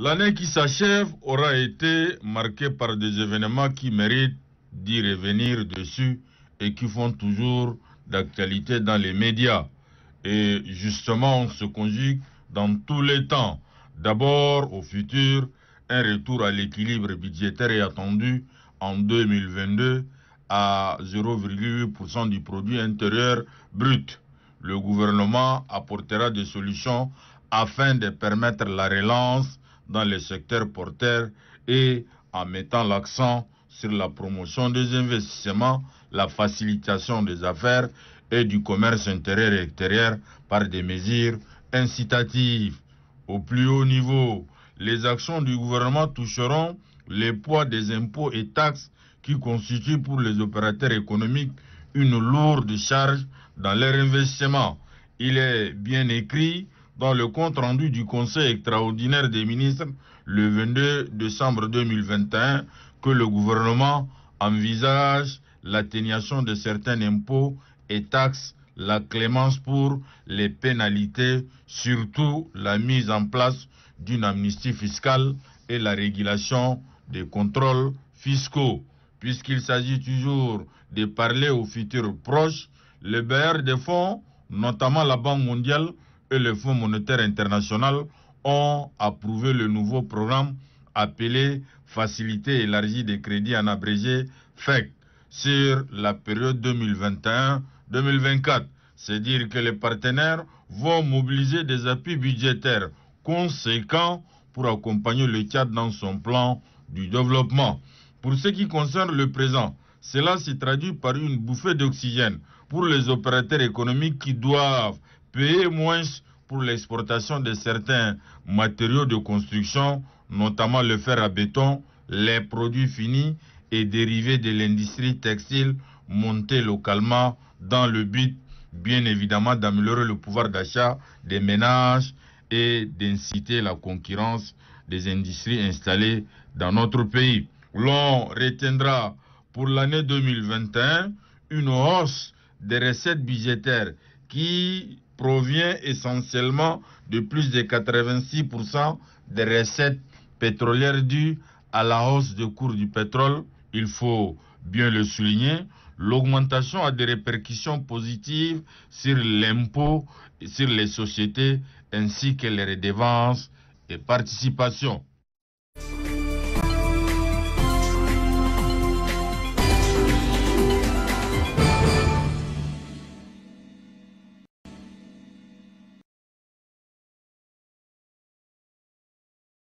L'année qui s'achève aura été marquée par des événements qui méritent d'y revenir dessus et qui font toujours d'actualité dans les médias. Et justement, on se conjugue dans tous les temps. D'abord, au futur, un retour à l'équilibre budgétaire est attendu en 2022 à 0,8% du produit intérieur brut. Le gouvernement apportera des solutions afin de permettre la relance dans les secteurs porteurs et en mettant l'accent sur la promotion des investissements, la facilitation des affaires et du commerce intérieur et extérieur par des mesures incitatives. Au plus haut niveau, les actions du gouvernement toucheront les poids des impôts et taxes qui constituent pour les opérateurs économiques une lourde charge dans leur investissement. Il est bien écrit dans le compte rendu du Conseil extraordinaire des ministres le 22 décembre 2021 que le gouvernement envisage l'atténuation de certains impôts et taxes, la clémence pour les pénalités, surtout la mise en place d'une amnistie fiscale et la régulation des contrôles fiscaux. Puisqu'il s'agit toujours de parler au futur proche, les bailleurs de fonds, notamment la Banque mondiale et le Fonds monétaire international, ont approuvé le nouveau programme appelé Facilité élargie des crédits en abrégé FEC sur la période 2021-2024. C'est dire que les partenaires vont mobiliser des appuis budgétaires conséquents pour accompagner le Tchad dans son plan du développement. Pour ce qui concerne le présent, cela se traduit par une bouffée d'oxygène pour les opérateurs économiques qui doivent payer moins pour l'exportation de certains matériaux de construction, notamment le fer à béton, les produits finis et dérivés de l'industrie textile montés localement dans le but, bien évidemment, d'améliorer le pouvoir d'achat des ménages et d'inciter la concurrence des industries installées dans notre pays. L'on retiendra pour l'année 2021 une hausse des recettes budgétaires qui provient essentiellement de plus de 86% des recettes pétrolières dues à la hausse du cours du pétrole. Il faut bien le souligner. L'augmentation a des répercussions positives sur l'impôt, sur les sociétés ainsi que les redevances et participations.